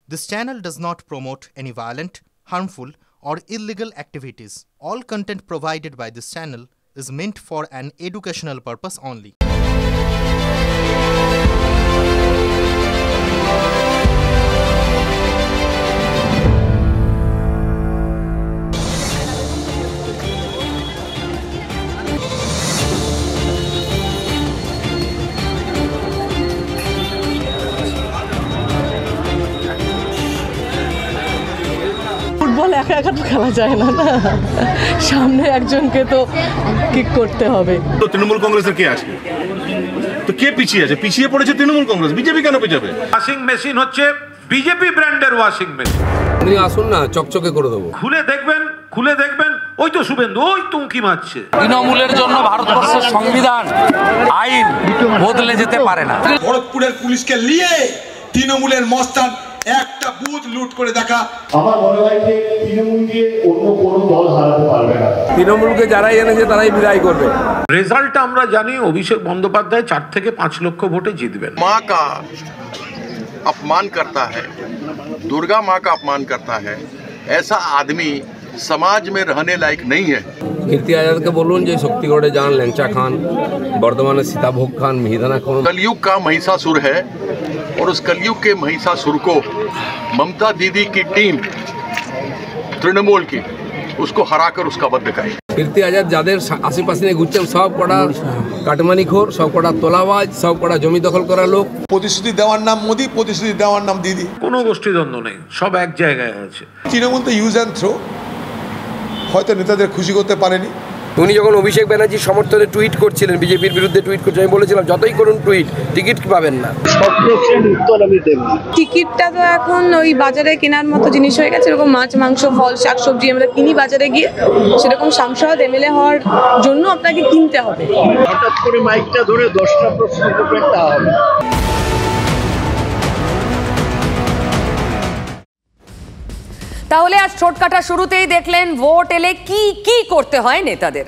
This channel does not promote any violent, harmful, or illegal activities. All content provided by this channel is meant for an educational purpose only. Football একা একা তো খেলা যায় না, না সামনে একজনকে তো কিক করতে হবে। তো তৃণমূল কংগ্রেসের কে আছে? তো কে পিছিয়ে আছে? পিছিয়ে পড়েছে তৃণমূল কংগ্রেস। বিজেপি কেন পিছাবে? ওয়াশিং মেশিন হচ্ছে বিজেপি ব্র্যান্ডের ওয়াশিং মেশিন। আপনি আসুন না, চকচকে করে দেবো। খুলে দেখবেন ওই তো শুভেন্দু ওই তুমকি মারছে। তৃণমূলের জন্য ভারতবর্ষের সংবিধান আইন বদলে যেতে পারে না। খড়গপুরের পুলিশকে নিয়ে তৃণমূলের মস্তান একটা বুথ লুট করে দেখা। আমার মনে হয় যে তৃণমূলকে অন্য কোনো দল হারাতে পারবে না। তৃণমূলকে যারাই এনেছে তারাই বিদায় করবে। রেজাল্টটা আমরা জানি, অভিষেক বন্দ্যোপাধ্যায় 4 থেকে 5 লক্ষ ভোটে জিতবেন। माँ का अपमान करता है, दुर्गा माँ का अपमान करता है, ऐसा आदमी समाज में रहने लायक नहीं है। कीर्ति आजाद के बोलून जो शक्तिगढ़े जान लैंचा खान, वर्धमान सीताभोग खान, मिहिदाना खान। कलयुग का महिषासुर है और उस कलयुग के महिषासुर को ममता दीदी की टीम तृणमूल की उसको हराकर उसका वध करे। कीर्ति आजाद যাদের আশেপাশে ঘুরছেন সব কটা কাটমানিখোর, সব কটা তোলাবাজ, সব কটা জমি দখল করা লোক। প্রতিশ্রুতি দেওয়ার নাম মোদি, প্রতিশ্রুতি দেওয়ার নাম দিদি। কোনো গোষ্ঠীদ্বন্দ্ব নেই, সব এক জায়গায় আছে। তৃণমূল তো ইউজ অ্যান্ড থ্রো, হয়তো নেতাদের খুশি করতে পারেনি। উনি যখন অভিষেক ব্যানার্জি সমর্থনে টুইট করছিলেন, বিজেপির বিরুদ্ধে টুইট করছিলেন, আমি বলেছিলাম যতই করুন টুইট, টিকিট পাবেন না। টিকিটটা তো এখন ওই বাজারে কেনার মতো জিনিস হয়ে গেছে। এরকম মাছ, মাংস, ফল, শাকসবজি আমরা কিনি বাজারে গিয়ে, সেরকম সাংসদ এমএলএ হওয়ার জন্য আপনাকে কিনতে হবে। হঠাৎ করে মাইকটা ধরে 10টা প্রশ্ন করবেন তা হবে। তাহলে আজ ছোটকাটা শুরুতেই দেখলেন ভোট এলে কি কি করতে হয় নেতাদের।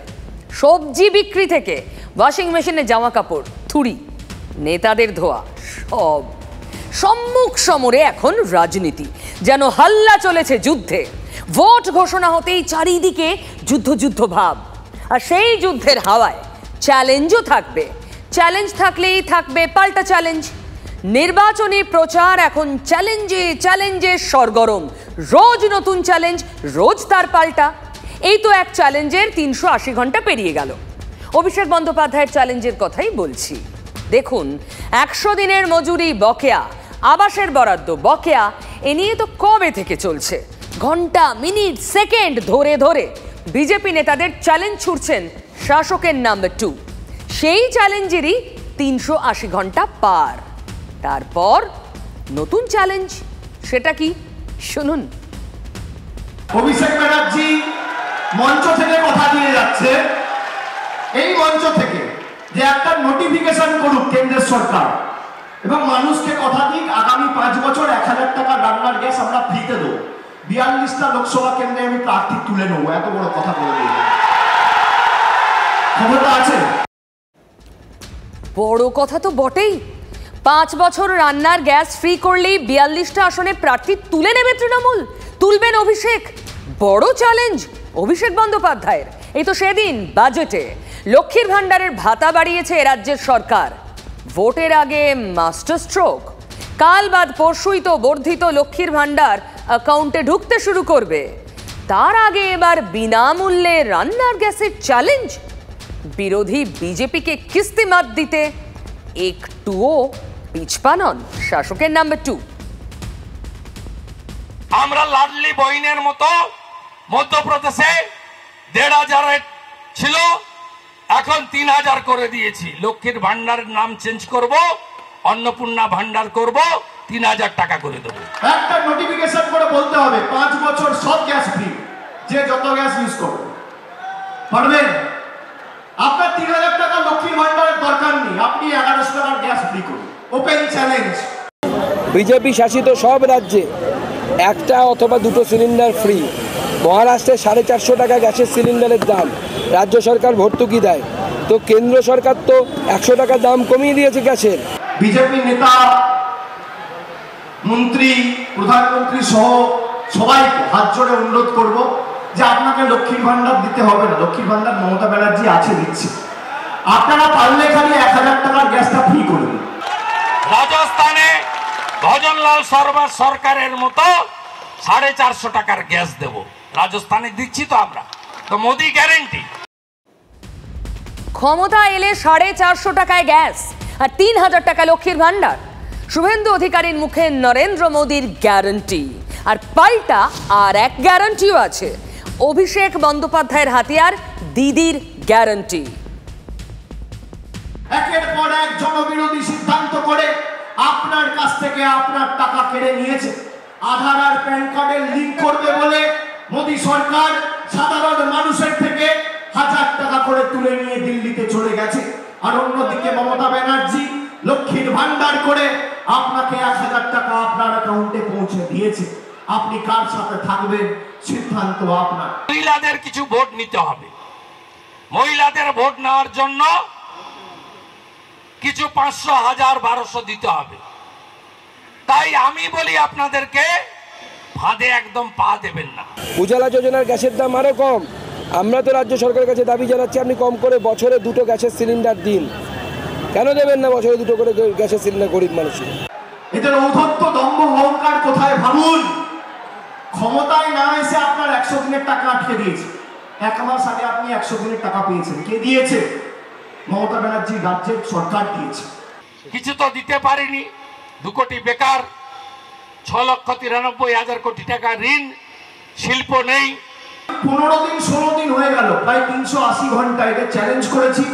সবজি বিক্রি থেকে ওয়াশিং মেশিনে জামা কাপড়, থুড়ি, নেতাদের ধোয়া, সব সম্মুখ সমরে এখন রাজনীতি। যেন হাল্লা চলেছে যুদ্ধে। ভোট ঘোষণা হতেই চারিদিকে যুদ্ধ যুদ্ধ ভাব। আর সেই যুদ্ধের হাওয়ায় চ্যালেঞ্জও থাকবে। চ্যালেঞ্জ থাকলেই থাকবে পাল্টা চ্যালেঞ্জ। নির্বাচনী প্রচার এখন চ্যালেঞ্জে চ্যালেঞ্জে সরগরম। রোজ নতুন চ্যালেঞ্জ, রোজ তার পাল্টা। এই তো এক চ্যালেঞ্জের 380 ঘন্টা পেরিয়ে গেল। অভিষেক বন্দ্যোপাধ্যায়ের চ্যালেঞ্জের কথাই বলছি। দেখুন, 100 দিনের মজুরি বকেয়া, আবাসের বরাদ্দ বকেয়া, এ নিয়ে তো কবে থেকে চলছে। ঘন্টা, মিনিট, সেকেন্ড ধরে ধরে বিজেপি নেতাদের চ্যালেঞ্জ ছুড়ছেন শাসকের নাম্বার 2। সেই চ্যালেঞ্জেরই 380 ঘন্টা পার। তারপর নতুন চ্যালেঞ্জ, সেটা কি শুনুন। অভিষেক ব্যানার্জি মঞ্চ থেকে কথা দিয়ে যাচ্ছে, এই মঞ্চ থেকে যে একটা নোটিফিকেশন করুক কেন্দ্রের সরকার এবং মানুষকে কথা দিক আগামী 5 বছর 1000 টাকা রান্নার গ্যাস আমরা ফ্রিতে দেবো। 42টা লোকসভা কেন্দ্রে আমি প্রার্থী তুলে নেবো, এত বড় কথা বলে দিই। খবরটা আছে? বড় কথা তো বটেই। 5 বছর রান্নার গ্যাস ফ্রি করলেই 42টা আসনে প্রার্থী তুলে নেবে তৃণমূল, তুলবেন অভিষেক। বড় চ্যালেঞ্জ অভিষেক বন্দ্যোপাধ্যায়ের। এই তো সেদিন বাজেটে লক্ষ্মীর ভাণ্ডারের ভাতা বাড়িয়েছে রাজ্যের সরকার। ভোটের আগে মাস্টার স্ট্রোক। কাল বাদ পরশুই তো বর্ধিত লক্ষ্মীর ভাণ্ডার অ্যাকাউন্টে ঢুকতে শুরু করবে। তার আগে এবার বিনামূল্যে রান্নার গ্যাসের চ্যালেঞ্জ। বিরোধী বিজেপিকে কিস্তিমাত দিতে একটুও পিছপা নন শাসকের নাম্বার 2। আমরা লাডলি বহিনের মতো মধ্যপ্রদেশে 1500 ছিল, এখন 3000 করে দিয়েছি। লক্ষ্মীর ভান্ডারের নাম চেঞ্জ করব, অন্নপূর্ণা ভান্ডার করব, 3000 টাকা করে দেবো। একটা নোটিফিকেশন করে বলতে হবে 5 বছর সব গ্যাস ফ্রি, যে যত গ্যাস ইউজ করবে পারবেন। আপনার 3000 টাকা লক্ষ্মীর ভান্ডারের দরকার নেই, আপনি 1100 টাকার গ্যাস ফ্রি করুন। Open challenge. বিজেপি শাসিত সব রাজ্যে একটা অথবা দুটো সিলিন্ডার ফ্রি। মহারাষ্ট্রে 450 টাকা গ্যাসের সিলিন্ডারের দাম, রাজ্য সরকার ভর্তুকি দেয়। তো কেন্দ্র সরকার তো 100 টাকা দাম কমিয়ে দিয়েছে গ্যাসের। বিজেপি নেতা মন্ত্রী, প্রধানমন্ত্রী সহ সবাইকে হাত জোড়ে অনুরোধ করব যে আপনাকে লক্ষ্মীর ভান্ডার দিতে হবে না। লক্ষ্মীর ভান্ডার মমতা ব্যানার্জি আছে, দিচ্ছে। আপনারা পারলে খালি 1000 টাকার গ্যাসটা ফ্রি করে দিন। রাজস্থানে ভজনলাল শর্মা সরকারের মতো 450 টাকার গ্যাস দেব। রাজস্থানে দিচ্ছি তো আমরা, তো মোদি গ্যারেন্টি। ক্ষমতা এলে 450 টাকায় গ্যাস আর 3000 টাকা লক্ষ্মীর ভান্ডার। শুভেন্দু অধিকারীর মুখে নরেন্দ্র মোদীর গ্যারান্টি, আর পাল্টা আর এক গ্যারান্টিও আছে, অভিষেক বন্দ্যোপাধ্যায়ের হাতিয়ার দিদির গ্যারান্টি। একের পর এক জনবিরোধী সিদ্ধান্ত করে আপনার কাছ থেকে আপনার টাকা কেড়ে নিয়েছে। আধার আর প্যান কার্ডের লিঙ্ক করবে বলে মোদী সরকার সাধারণ মানুষের থেকে 1000 টাকা করে তুলে নিয়ে দিল্লিতে চলে গেছে। আর অন্যদিকে মমতা ব্যানার্জি লক্ষ্মীর ভান্ডার করে আপনাকে 1000 টাকা আপনার অ্যাকাউন্টে পৌঁছে দিয়েছে। আপনি কার সাথে থাকবেন সিদ্ধান্ত আপনার। মহিলাদের কিছু ভোট নিতে হবে। মহিলাদের ভোট নেওয়ার জন্য কিছু 500, 1000, 1200 দিতে হবে। তাই আমি বলি আপনাদেরকে ফাঁদে একদম পা দেবেন না। উজালা যোজনার গ্যাসের দাম আরো কম। আমরা তো রাজ্য সরকারের কাছে দাবি জানাচ্ছি আপনি কম করে বছরে 2টো গ্যাসের সিলিন্ডার দিন। কেন দেবেন না বছরে 2টো করে গ্যাসের সিলিন্ডার গরিব মানুষের? এদের ঔদ্ধত্য, দম্ভ, অহংকার কোথায় ভাবুন। ক্ষমতায় না এসে আপনার 100 দিনের টাকা আটকে দিয়েছে। 1 মাস আগে আপনি 100 দিনের টাকা পেয়েছেন। কে দিয়েছে? মমতা ব্যানার্জি রাজ্যের সরকার দিয়েছে। কিছু তো দিতে পারিনি। 2 কোটি বেকার, 6,93,000 কোটি টাকা ঋণ, শিল্প নেই। 15 দিন 16 দিন হয়ে গেল, প্রায় 380 ঘন্টা এদের চ্যালেঞ্জ করেছি।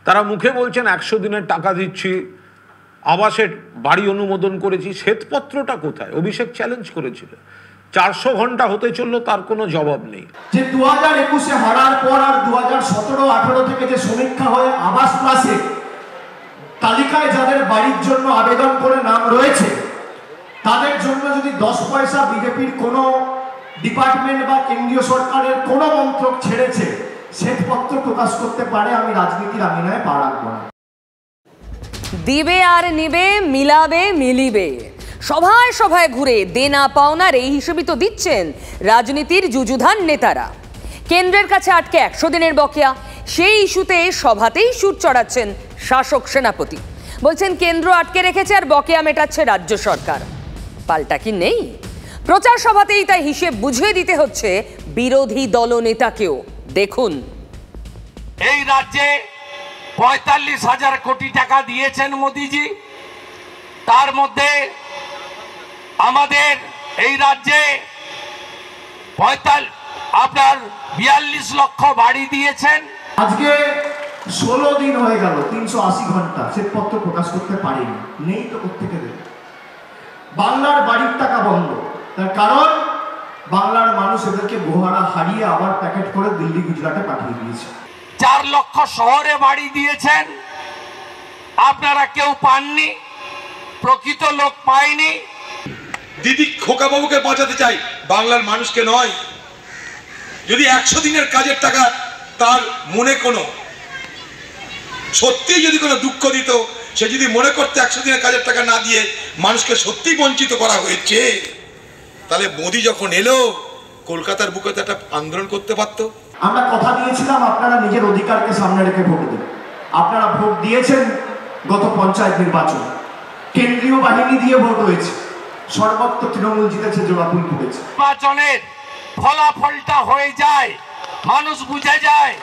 তারা মুখে বলছেন 100 দিনের টাকা দিচ্ছি, আবাসের বাড়ি অনুমোদন করেছি। শ্বেতপত্রটা কোথায়? অভিষেক চ্যালেঞ্জ করেছিল। 400 ঘন্টা হতে চললো, তার কোনো জবাব নেই। যে 2021-এ হারার পর আর 2017-18 থেকে যে সমীক্ষা হয়ে আবাস প্লাসে তালিকায় যাদের বাড়ির জন্য আবেদন করে নাম রয়েছে, তাদের জন্য যদি 10 পয়সা বিজেপির কোনো ডিপার্টমেন্ট বা কেন্দ্রীয় সরকারের কোনো মন্ত্রক ছেড়েছে শ্বেতপত্র প্রকাশ করতে পারে, আমি রাজনীতির আঙিনায় পা রাখব না। দিবে আর নিবে, মিলাবে মিলিবে, সভায় সভায় ঘুরে দেনা পাওনার এই হিসেবে তো দিচ্ছেন রাজনীতির যুযুধান নেতারা। কেন্দ্রের কাছে আটকে 100 দিনের বকেয়া, সেই ইস্যুতে সভাতেই সুর চড়াচ্ছেন শাসক সেনাপতি। বলছেন কেন্দ্র আটকে রেখেছে আর বকেয়া মেটাচ্ছে রাজ্য সরকার। পাল্টা কি নেই? প্রচার সভাতেই তাই হিসেব বুঝিয়ে দিতে হচ্ছে বিরোধী দলনেতাকেও। দেখুন, এই রাজ্যে 45,000 কোটি টাকা দিয়েছেন মোদিজি। তার মধ্যে আমাদের এই রাজ্যে 42 লক্ষ বাড়ি দিয়েছেন। আজকে 16 দিন হয়ে গেল, 380 ঘন্টা শ্বেতপত্র প্রকাশ করতে পারেনি। নেই তো কোত্থেকে দেবে? বাংলার বাড়ির টাকা বন্ধ, তার কারণ বাংলার মানুষ এদেরকে গোহারা হারিয়ে আবার প্যাকেট করে দিল্লি, গুজরাটে পাঠিয়ে দিয়েছে। 4 লক্ষ শহরে বাড়ি দিয়েছেন, আপনারা কেউ পাননি, প্রকৃত লোক পায়নি। দিদি খোকাবাবুকে বাঁচাতে চাই, বাংলার মানুষকে নয়। যদি 100 দিনের কাজের টাকা তার মনে কোনো সত্যি যদি কোনো দুঃখ দিত, সে যদি মনে করতে 100 দিনের কাজের টাকা না দিয়ে মানুষকে সত্যি বঞ্চিত করা হয়েছে, তাহলে মোদি যখন এলো কলকাতার বুকে একটা আন্দোলন করতে পারতো। আমরা কথা দিয়েছিলাম আপনারা নিজের অধিকারকে সামনে রেখে ভোট দেবেন। আপনারা ভোট দিয়েছেন গত পঞ্চায়েত নির্বাচন, কেন্দ্রীয় বাহিনী দিয়ে ভোট হয়েছে, সর্বত্র তৃণমূল জিতেছে, জোড়াফুল ফুটেছে। নির্বাচনের ফলাফলটা হয়ে যায়, মানুষ বুঝে যায়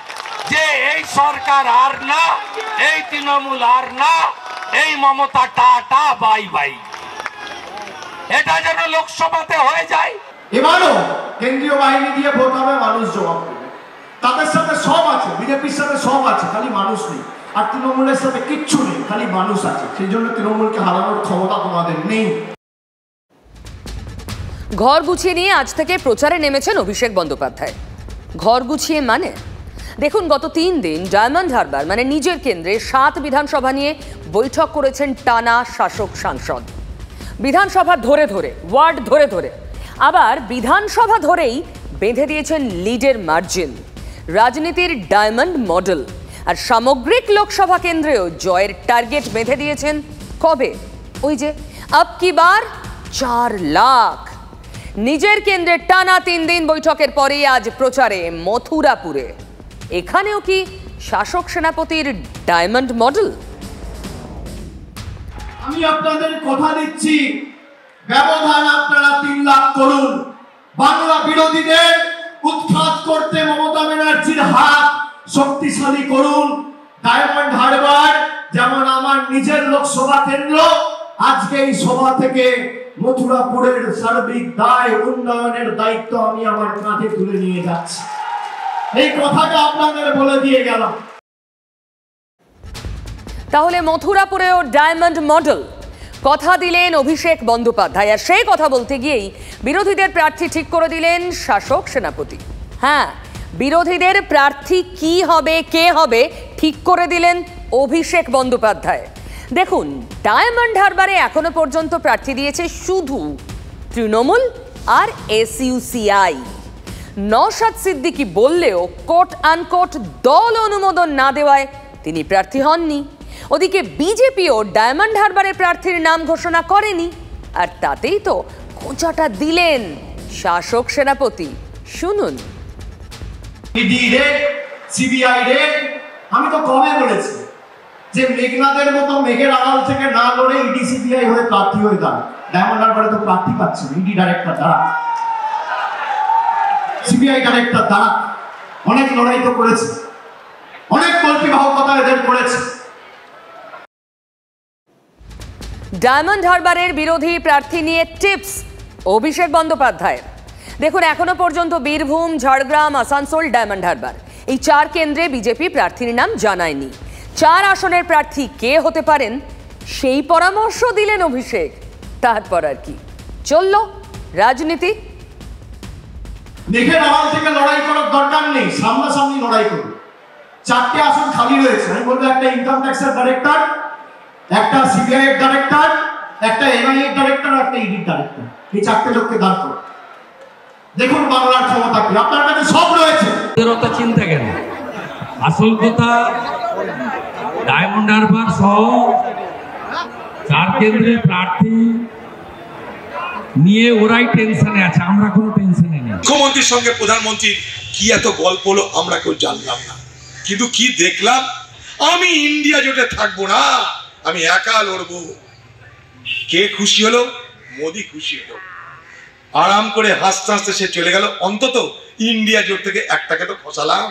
যে এই সরকার আর না, এই তৃণমূল আর না, এই মমতা টাটা বাই বাই। এটা যেন লোকসভাতে হয়ে যায়। এবারও কেন্দ্রীয় বাহিনী দিয়ে ভোট হবে, মানুষ জবাব দেবে। তাদের সাথে সব আছে, বিজেপির সাথে সব আছে, খালি মানুষ নেই। আর তৃণমূলের সাথে কিচ্ছু নেই, খালি মানুষ আছে। সেই জন্য তৃণমূলকে হারানোর ক্ষমতা তোমাদের নেই। ঘর গুছিয়ে নিয়ে আজ থেকে প্রচারে নেমেছেন অভিষেক বন্দ্যোপাধ্যায়। ঘর গুছিয়ে মানে দেখুন, গত 3 দিন ডায়মন্ড হারবার মানে নিজের কেন্দ্রে 7 বিধানসভা নিয়ে বৈঠক করেছেন টানা শাসক সাংসদ। বিধানসভা ধরে ধরে, ওয়ার্ড ধরে ধরে, আবার বিধানসভা ধরেই বেঁধে দিয়েছেন লিডের মার্জিন, রাজনীতির ডায়মন্ড মডেল। আর সামগ্রিক লোকসভা কেন্দ্রেও জয়ের টার্গেট বেঁধে দিয়েছেন কবে? ওই যে আব কি বার 4 লাখ। নিজের কেন্দ্রে টানা 3 দিন বৈঠকের পরে আজ প্রচারে মথুরাপুরে। এখানেও কি শাসক সেনাপতির ডায়মন্ড মডেল? আমি আপনাদের কথা দিচ্ছি, ব্যবধান আপনারা 3 লাখ করুন। বাংলা বিরোধীদের উৎখাত করতে মমতা ব্যানার্জির হাত শক্তিশালী করুন। ডায়মন্ড হারবার যেমন আমার নিজের লোকসভা কেন্দ্র, আজকে এই সভা থেকে মথুরাপুরের সার্বিক দায় উন্নয়নের দায়িত্ব আমি আমার কাঁধে তুলে নিয়ে যাচ্ছি। এই কথাটা আপনাদের বলে দিয়ে গেলাম। তাহলে মথুরাপুরেও ডায়মন্ড মডেল কথা দিলেন অভিষেক বন্দ্যোপাধ্যায়, আর সেই কথা বলতে গিয়েই বিরোধীদের প্রার্থী ঠিক করে দিলেন শাসক সেনাপতি। হ্যাঁ, বিরোধীদের প্রার্থী কি হবে, কে হবে ঠিক করে দিলেন অভিষেক বন্দ্যোপাধ্যায়। দেখুন, ডায়মন্ড হারবারে এখনো পর্যন্ত প্রার্থী দিয়েছে শুধু তৃণমূল আর SUCI। নওশাদ সিদ্দিকী বললেও কোট আনকোট দল অনুমোদন না দেওয়ায় তিনি প্রার্থী হননি। ওদিকে বিজেপিও ডায়মন্ড হারবারের প্রার্থীর নাম ঘোষণা করেনি, আর তাতেই তো খোঁচাটা দিলেন শাসক সেনাপতি। শুনুন। ইডি রে, সিবিআই রে, আমি তো কবে বলেছি যে মেঘনাদের মতো মেঘের আড়াল থেকে না লড়ে ইডি সিবিআই হয়ে প্রার্থী হয়ে দাঁড়ান। ডায়মন্ড হারবারে তো প্রার্থী পাচ্ছে না, ইডি ডাইরেক্টর দাঁড়া, সিবিআই ডাইরেক্টর দাঁড়া। অনেক লড়াই তো করেছে, অনেক কল্পিবাহকতা এদের করেছে। ডায়মন্ড হারবারের বিরোধী প্রার্থী নিয়ে টিপস অভিষেক বন্দ্যোপাধ্যায়। দেখুন, এখনো পর্যন্ত বীরভূম, ঝাড়গ্রাম, আসানসোল, ডায়মন্ড হারবার এই 4 কেন্দ্রে বিজেপি প্রার্থীর নাম জানায়নি। 4 আসনের প্রার্থী কে হতে পারেন সেই পরামর্শ দিলেন অভিষেক। তারপর আর কি চলল রাজনীতি। মেঘের আড়াল থেকে লড়াই করার দরকার নেই, সামনাসামনি লড়াই করুন। 4টে আসন খালি রয়েছে, আমি বলবো একটা ইনকাম ট্যাক্সের ডাইরেক্টর, একটা সিবিআই এর ডাইরেক্টর, একটা এনআই এর ডাইরেক্টর, একটা ইডি ডাইরেক্টর। এই 4টে লোককে দাঁড় করুন। দেখুন বাংলার ক্ষমতা কি, আপনার কাছে সব রয়েছে। চিন্তা কেন, আসল কথা ডায়মন্ড হারবার সহ 4 কেন্দ্রের প্রার্থী নিয়ে ওরাই টেনশনে আছে, আমরা কোনো টেনশনে নেই। মুখ্যমন্ত্রীর সঙ্গে প্রধানমন্ত্রীর কি এত গল্প হলো আমরা কেউ জানলাম না, কিন্তু কি দেখলাম, আমি ইন্ডিয়া জোটে থাকবো না, আমি একা লড়বো। কে খুশি হলো? মোদি খুশি হলো। আরাম করে হাসতে হাসতে সে চলে গেল। অন্তত ইন্ডিয়া জোট থেকে একটাকে তো খসালাম।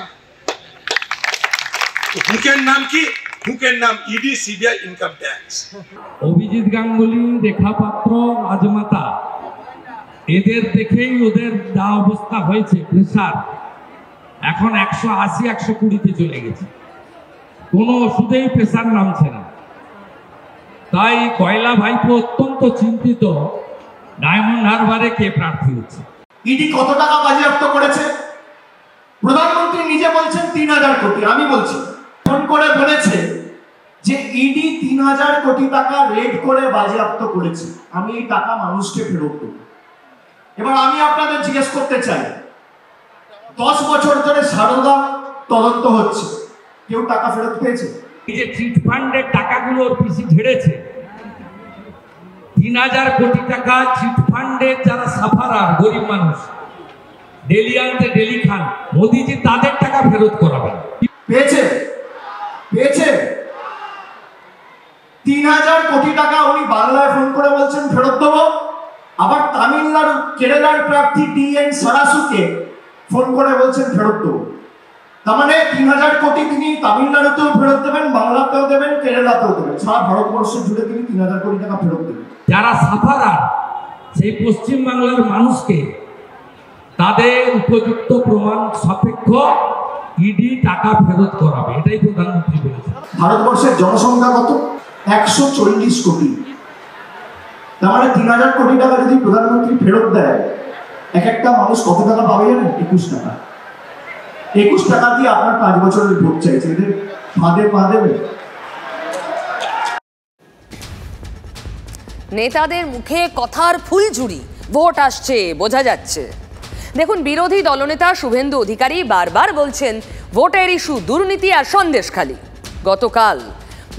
হুকের নাম কি? হুকের নাম ED, CBI, income tax. Abhijit Ganguly, Rekha Patra, রাজমাতা, এদের দেখেই ওদের যা অবস্থা হয়েছে, প্রেসার এখন 180-120-তে চলে গেছে, কোনো ওষুধেই প্রেসার নামছে না। তাই কয়লা ভাইপো অত্যন্ত চিন্তিত ডায়মন্ড হারবারে কে প্রার্থী হচ্ছে। ইডি কত টাকা বাজেয়াপ্ত করেছে? প্রধানমন্ত্রী নিজে বলছেন 3000 কোটি। আমি বলছি, ফোন করে বলেছে যে ইডি 3000 কোটি টাকা রেড করে বাজেয়াপ্ত করেছে, আমি এই টাকা মানুষকে ফেরত দেব। এবার আমি আপনাদের জিজ্ঞেস করতে চাই, 10 বছর ধরে সারদা তদন্ত হচ্ছে, কেউ টাকা ফেরত পেয়েছে? এই যে চিট ফান্ডের টাকাগুলো পিসি ঝেড়েছে, 3000 কোটি টাকা চিট ফান্ডের যারা সাফারার গরিব মানুষ, ডেলি আনতে ডেলি খান, মোদিজি তাদের টাকা ফেরত করাবেন। পেয়েছে? পেয়েছে 3000 কোটি টাকা উনি বাংলায় ফোন করে বলছেন ফেরত দেবো। আবার তামিলনাড়ু, কেরালার প্রার্থী DN সারাসুকে ফোন করে বলছেন ফেরত দেবো। তার মানে 3000 কোটি তিনি তামিলনাড়ুতেও ফেরত দেবেন, বাংলাতেও দেবেন, কেরালাতেও দেবেন, সারা ভারতবর্ষ জুড়ে তিনি 3000 কোটি টাকা ফেরত দেবেন। যারা সাফারার সেই পশ্চিম বাংলার মানুষকে তাদের উপযুক্ত প্রমাণ সাপেক্ষ ইডি টাকা ফেরত করাবে, এটাই প্রধানমন্ত্রী বলেছেন। ভারতবর্ষের জনসংখ্যা কত? 140 কোটি। তার মানে 3000 কোটি টাকা যদি প্রধানমন্ত্রী ফেরত দেয়, এক একটা মানুষ কত টাকা পাবে জানেন? 21 টাকা। 21 টাকা দিয়ে আপনার 5 বছরের ভোট চাইছে, এদের ফাঁদে পা দেবে। নেতাদের মুখে কথার ফুলঝুরি, ভোট আসছে বোঝা যাচ্ছে। দেখুন, বিরোধী দলনেতা শুভেন্দু অধিকারী বারবার বলছেন ভোটের ইস্যু দুর্নীতি আর সন্দেশখালী। গতকাল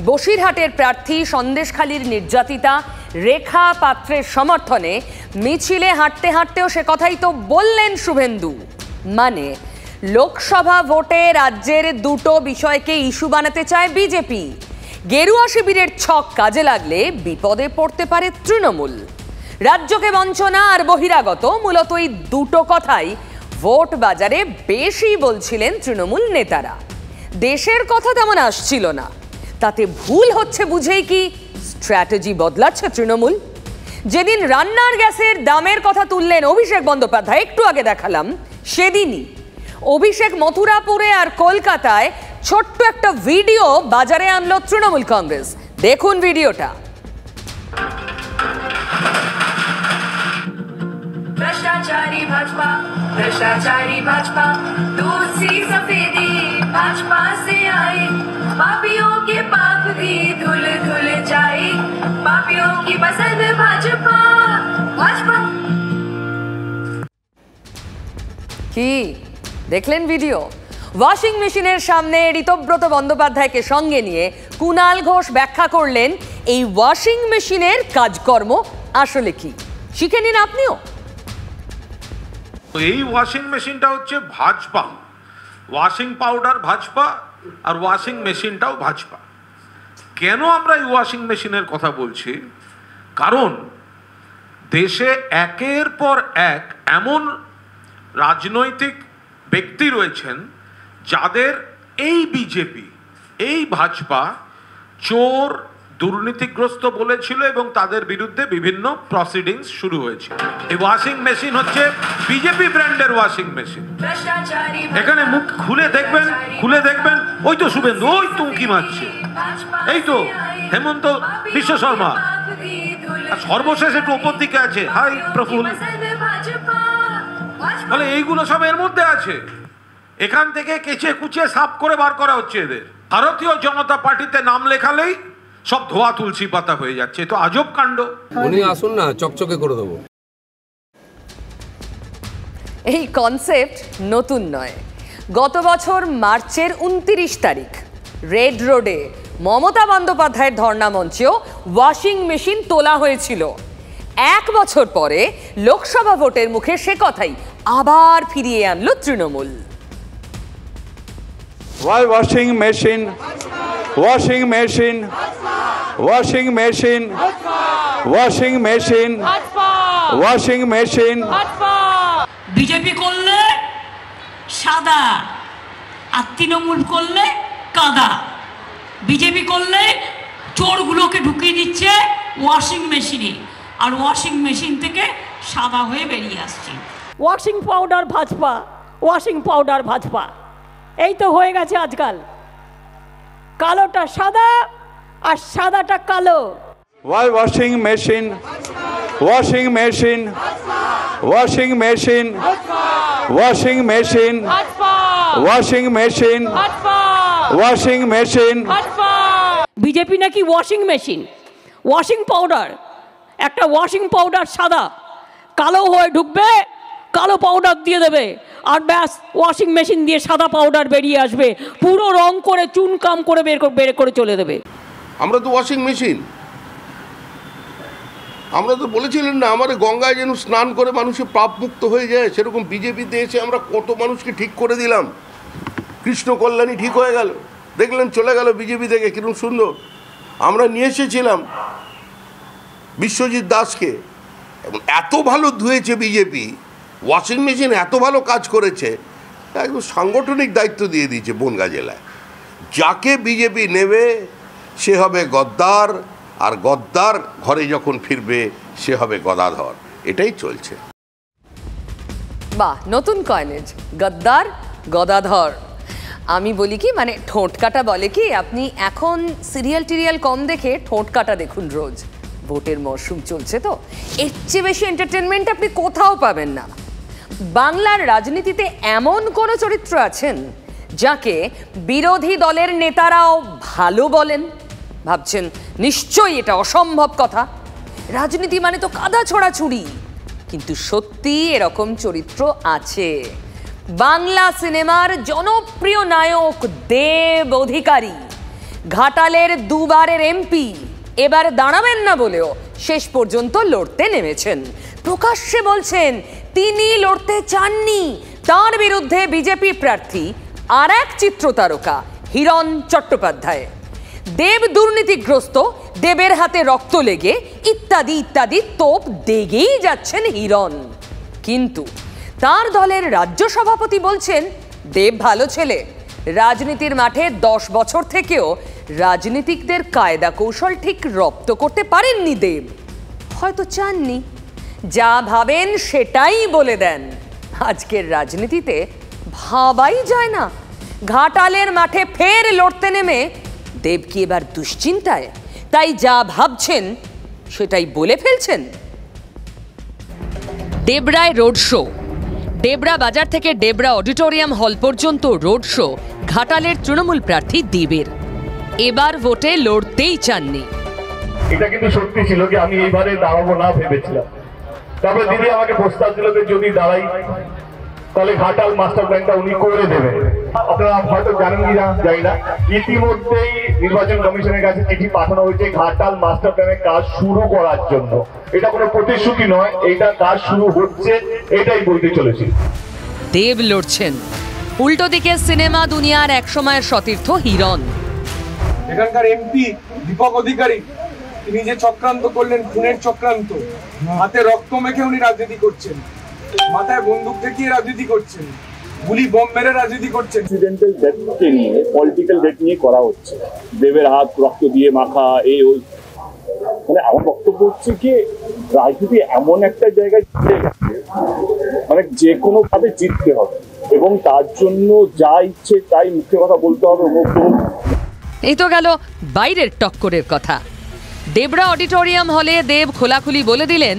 বসিরহাটের প্রার্থী সন্দেশখালীর নির্যাতিতা রেখা পাত্রের সমর্থনে মিছিলে হাঁটতে হাঁটতেও সে কথাই তো বললেন শুভেন্দু। মানে লোকসভা ভোটে রাজ্যের দুটো বিষয়কে ইস্যু বানাতে চায় বিজেপি। গেরুয়া শিবিরের ছক কাজে লাগলে বিপদে পড়তে পারে তৃণমূল। রাজ্যকে বঞ্চনা আর বহিরাগত, মূলত এই দুটো কথাই ভোট বাজারে বেশি বলছিলেন তৃণমূল নেতারা। দেশের কথা তেমন আসছিল না। তাতে ভুল হচ্ছে বুঝেই কি স্ট্র্যাটেজি বদলাচ্ছে তৃণমূল? যেদিন রান্নার গ্যাসের দামের কথা তুললেন অভিষেক বন্দ্যোপাধ্যায়, একটু আগে দেখালাম, সেদিনই অভিষেক মথুরাপুরে আর কলকাতায় ছোট্ট একটা ভিডিও বাজারে আনলো তৃণমূল কংগ্রেস। দেখুন ভিডিওটা। भ्रष्टाचारी भाजपा, भ्रष्टाचारी भाजपा, दूध सी सफेदी भाजपा से आए, पापियों के पाप भी धुल धुल जाए, पापियों की पसंद भाजपा, भाजपा। কি দেখলেন ভিডিও? ওয়াশিং মেশিনের সামনে ঋতব্রত বন্দ্যোপাধ্যায়কে সঙ্গে নিয়ে কুণাল ঘোষ ব্যাখ্যা করলেন এই ওয়াশিং মেশিনের কাজকর্ম আসলে কি। শিখে নিন আপনিও। এই ওয়াশিং মেশিনটা হচ্ছে ভাজপা, ওয়াশিং পাউডার ভাজপা আর ওয়াশিং মেশিনটাও ভাজপা। কেন আমরা এই ওয়াশিং মেশিনের কথা বলছি? কারণ দেশে একের পর এক এমন রাজনৈতিক ব্যক্তি রয়েছেন যাদের এই বিজেপি, এই ভাজপা চোর দুর্নীতিগ্রস্ত বলেছিল এবং তাদের বিরুদ্ধে বিভিন্ন প্রসিডিংস শুরু হয়েছে। এই ওয়াশিং মেশিন হচ্ছে বিজেপি ব্র্যান্ডের ওয়াশিং মেশিন। এখানে মুখ খুলে দেখবেন ওই তো শুভেন্দু, ওই তো উঁকি মারছে, এই তো হেমন্ত বিশ্ব শর্মা, আর সর্বশেষ একটু ওপর দিকে আছে হাই প্রফুল্ল। বলে এইগুলো সব এর মধ্যে আছে। এখান থেকে কেচে কুচে সাফ করে বার করা হচ্ছে এদের। ভারতীয় জনতা পার্টিতে নাম লেখালেই সব ধোয়া তুলসী পাতা হয়ে যাচ্ছে। তো আজব কাণ্ড। উনি আসুন না, চকচকে করে দেবো। এই কনসেপ্ট নতুন নয়। গত বছর মার্চের 29 তারিখ রেড রোডে মমতা বন্দ্যোপাধ্যায়ের ধর্ণা মঞ্চেও ওয়াশিং মেশিন তোলা হয়েছিল। এক বছর পরে লোকসভা ভোটের মুখে সে কথাই আবার ফিরিয়ে আনলো Trinamool. Why washing machine? Washing machine. Washing machine. Washing machine. Washing machine. BJP করলে সাদা আর তৃণমূল করলে কাদা। বিজেপি করলে চোরগুলোকে ঢুকিয়ে দিচ্ছে ওয়াশিং মেশিনে, আর ওয়াশিং মেশিন থেকে সাদা হয়ে বেরিয়ে আসছে। Washing powder Bhajpa, washing powder Bhajpa, এই তো হয়ে গেছে আজকাল। কালোটা সাদা আর সাদাটা কালো। Why washing machine? Washing machine. Washing machine. Washing machine. Washing machine. Washing machine. BJP নাকি ওয়াশিং মেশিন, ওয়াশিং পাউডার। একটা ওয়াশিং পাউডার সাদা, কালো হয়ে ঢুকবে, কালো পাউডার দিয়ে দেবে, আর ব্যাস ওয়াশিং মেশিন দিয়ে সাদা পাউডার বেরিয়ে আসবে, পুরো রং করে চুনকাম করে বের করে চলে দেবে। আমরা তো ওয়াশিং মেশিন। আমরা তো বলেছিলেন না আমাদের গঙ্গায় যেন স্নান করে মানুষের পাপ মুক্ত হয়ে যায়, সেরকম বিজেপিতে এসে আমরা কত মানুষকে ঠিক করে দিলাম। কৃষ্ণ কল্যাণী ঠিক হয়ে গেল, দেখলেন চলে গেল বিজেপি থেকে, কিরকম সুন্দর। আমরা নিয়ে এসেছিলাম বিশ্বজিৎ দাসকে, এবং এত ভালো ধুয়েছে বিজেপি, ওয়াশিং মেশিন এত ভালো কাজ করেছে, একদম সাংগঠনিক দায়িত্ব দিয়ে দিয়েছে বনগাঁ জেলায়। যাকে বিজেপি নেবে সে হবে গদ্দার, আর গদ্দার ঘরে যখন ফিরবে সে হবে গদাধর। এটাই চলছে। বাহ, নতুন কয়েনেজ, গদ্দার গদাধর। আমি বলি কি, মানে ঠোঁট কাটা বলে কি, আপনি এখন সিরিয়াল টিরিয়াল কম দেখে ঠোঁট কাটা দেখুন রোজ। ভোটের মরশুম চলছে তো, এর চেয়ে বেশি এন্টারটেনমেন্ট আপনি কোথাও পাবেন না। বাংলার রাজনীতিতে এমন কোন চরিত্র আছেন যাকে বিরোধী দলের নেতারাও ভালো বলেন? ভাবছেন নিশ্চয়ই এটা অসম্ভব কথা। রাজনীতি মানে তো কাদা ছোড়াছুড়ি, কিন্তু সত্যি এরকম চরিত্র আছে। বাংলা সিনেমার জনপ্রিয় নায়ক দেব অধিকারী, ঘাটালের দুবারের এমপি, এবার দাঁড়াবেন না বলেও শেষ পর্যন্ত লড়তে নেমেছেন। প্রকাশ্যে বলছেন তিনি লড়তে চাননি। তার বিরুদ্ধে বিজেপি প্রার্থী আর এক চিত্রতারকা হিরণ চট্টোপাধ্যায়। দেব দুর্নীতিগ্রস্ত, দেবের হাতে রক্ত লেগে ইত্যাদি ইত্যাদি তোপ দেগেই যাচ্ছেন হিরণ। কিন্তু তার দলের রাজ্য সভাপতি বলছেন দেব ভালো ছেলে, রাজনীতির মাঠে 10 বছর থেকেও রাজনীতিকদের কায়দা কৌশল ঠিক রপ্ত করতে পারেননি দেব, হয়তো চাননি। যা ভাবেন সেটাই বলে দেন। আজকের রাজনীতিতে ভাবাই যায় না। ঘাটালের মাঠে ফের লড়তে নেমে দেব কি এবার দুশ্চিন্তায়, তাই যা ভাবছেন সেটাই বলে ফেলছেন। ডেবরায় রোড শো। ডেবরা বাজার থেকে ডেবরা অডিটোরিয়াম হল পর্যন্ত রোড শো ঘাটালের তৃণমূল প্রার্থী দেবের। এবার ভোটে লড়তেই চাননি। এটা কিন্তু সত্যি ছিল কি আমি এইবারে দাঁড়াবো না ভেবেছিলাম। তবে দিদি আমাকে প্রস্তাব দিল যে যদি দাঁড়াই তাহলে ঘাটাল মাস্টার প্ল্যানটা উনি করে দেবেন। আপনারা হয়তো জানেন কি না জানি না, ইতিমধ্যেই নির্বাচন কমিশনের কাছে চিঠি পাঠানো হয়েছে ঘাটাল মাস্টার প্ল্যানের কাজ শুরু করার জন্য। এটা কোনো প্রতিশ্রুতি নয়, এইটা কাজ শুরু হচ্ছে, এটাই বলতে চলেছি। দেব লড়ছেন। উল্টো দিকে সিনেমা দুনিয়ার একসময়ের সতীর্থ হিরণ। এখানকার এমপি দীপক অধিকারী তিনি যে চক্রান্ত করলেন, খুনের চক্রান্ত, হাতে রক্ত মেখে উনি রাজনীতি করছেন, মাথায় বন্দুক দেখিয়ে রাজনীতি করছেন, গুলি বোম মেরে রাজনীতি করছেন। অ্যাক্সিডেন্টাল ডেথকে নিয়ে, পলিটিক্যাল ডেথ নিয়ে করা হচ্ছে, দেবের হাত রক্ত দিয়ে মাখা, এই ওই। মানে আমার বক্তব্য হচ্ছে কি রাজনীতি এমন একটা জায়গায় মানে যে কোনো ভাবে জিততে হবে এবং তার জন্য যা ইচ্ছে তাই মুখে কথা বলতে হবে। এই তো গেল বাইরের টক্করের কথা। ডেবরা অডিটোরিয়াম হলে দেব খোলাখুলি বলে দিলেন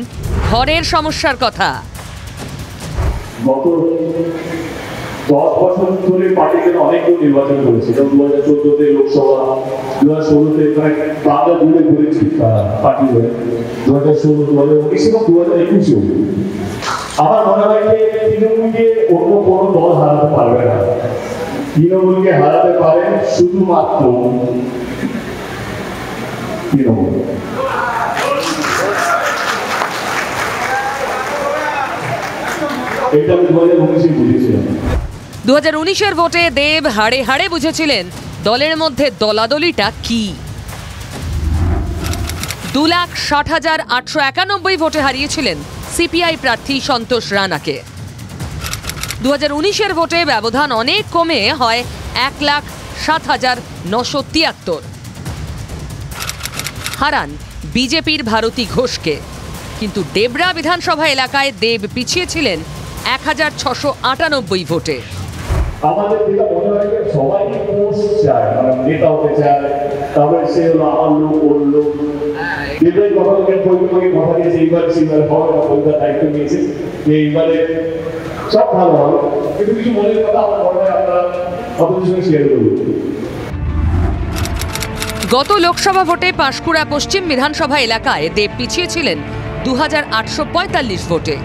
ঘরের সমস্যার কথা। গত 10 বছর ধরে পার্টিকে অনেকগুলো নির্বাচন করেছে, যেমন 2014-তে লোকসভা, 2016-তে বাংলা জুড়ে ঘুরেছি পার্টি হয়ে, 2016, 2019 এবং 2021-এও। আমার মনে হয় যে তৃণমূলকে অন্য কোনো দল হারাতে পারবে না। তৃণমূলকে হারাতে পারে শুধুমাত্র তৃণমূল। এটা আমি 2019-এ বুঝেছিলাম। 2019-এর ভোটে দেব হাড়ে হাড়ে বুঝেছিলেন দলের মধ্যে দলাদলিটা কি। 2,60,891 ভোটে হারিয়েছিলেন সিপিআই প্রার্থী সন্তোষ রানাকে। 2019-এর ভোটে ব্যবধান অনেক কমে হয় 1,07,973। হারান বিজেপির ভারতী ঘোষকে। কিন্তু ডেবরা বিধানসভা এলাকায় দেব পিছিয়েছিলেন 1,698 ভোটে। আমাদের যেটা মনে হয় যে সবাই পোস্ট চায়, মানে নেতা হতে চায়, তারপরে সে হলো আমার লোক ওর লোক। যেটাই কথা কথা দিয়েছে এইবারে সেইবারে হবে না, কলকাতার দায়িত্ব নিয়েছে যে এইবারে সব ভালো হবে, কিন্তু কিছু মনের কথা আমার মনে হয় আপনারা আপনাদের সঙ্গে শেয়ার করবো। গত লোকসভা ভোটে পাঁশকুড়া পশ্চিম বিধানসভা এলাকায় দেব পিছিয়েছিলেন 2,845 ভোটে।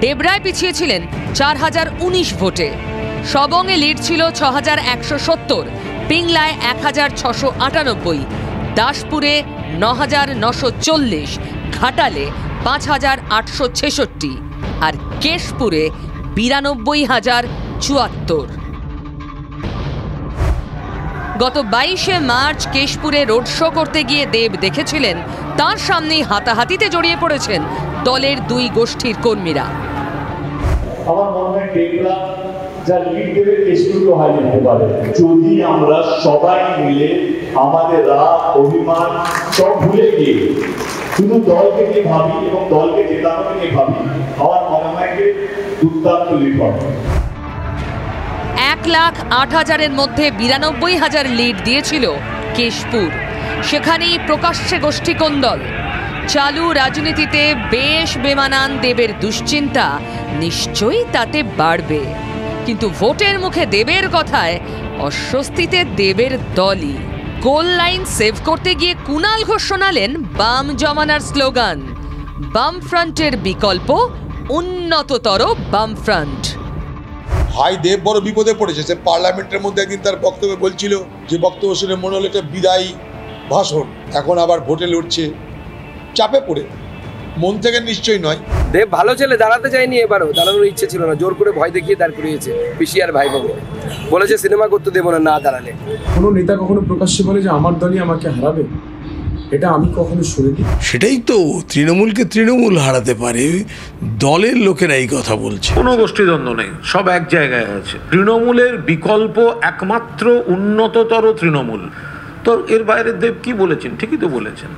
ডেবরায় পিছিয়েছিলেন 4,019 ভোটে। সবংয়ে লিড ছিল 6,170, পিংলায় 1,698, দাসপুরে 9,940, ঘাটালে 5,866 আর কেশপুরে 92,074। গত 22শে মার্চ কেশপুরে রোড শো করতে গিয়ে দেব দেখেছিলেন তার সামনেই হাতাহাতিতে জড়িয়ে পড়েছেন দলের দুই গোষ্ঠীর কর্মীরা। আমার মনে হয় ডেবরা যা লিড দেবে কেশপুরকে হারিয়ে দিতে পারে যদি আমরা সবাই মিলে আমাদের রাগ অভিমান সব ভুলে গিয়ে শুধু দলকে নিয়ে ভাবি এবং দলকে জেতানোকে নিয়ে ভাবি। আমার মনে হয় যে দুর্দান্ত লিড হবে। 1,08,000-এর মধ্যে 92,000 লিড দিয়েছিল কেশপুর। সেখানেই প্রকাশ্যে গোষ্ঠী কোন্দল। চালু রাজনীতিতে বেশ বেমানান দেবের দুশ্চিন্তা নিশ্চয়ই তাতে বাড়বে। কিন্তু ভোটের মুখে দেবের কথায় অস্বস্তিতে দেবের দলই। গোল লাইন সেভ করতে গিয়ে কুণাল ঘোষ শোনালেন বাম জমানার স্লোগান, বাম ফ্রন্টের বিকল্প উন্নততর বাম ফ্রন্ট। ভাই দেব বড় বিপদে পড়েছে। সে পার্লামেন্টের মধ্যে একদিন তার বক্তব্যে বলছিল, যে বক্তব্য শুনে মনে হলো একটা বিদায়ী ভাষণ, এখন আবার ভোটে লড়ছে। চাপে পড়ে, মন থেকে নিশ্চয়ই নয়। দেব ভালো ছেলে, দাঁড়াতে চাইনি, এবারও দাঁড়ানোর ইচ্ছে ছিল না, জোর করে ভয় দেখিয়ে দাঁড় করিয়েছে পিসি আর ভাই বোন, বলেছে সিনেমা করতে দেবো না না দাঁড়ালে। কোনো নেতা কখনো প্রকাশ্যে বলে যে আমার দলই আমাকে হারাবে, এটা আমি কখনো শুনিনি। সেটাই তো, তৃণমূলকে তৃণমূল হারাতে পারে, দলের লোকেরা এই কথা বলছে। কোনো গোষ্ঠীদ্বন্দ্ব নেই, সব এক জায়গায় আছে। তৃণমূলের বিকল্প একমাত্র উন্নততর তৃণমূল। তো এর বাইরে দেব কি বলেছেন? ঠিকই তো বলেছেন।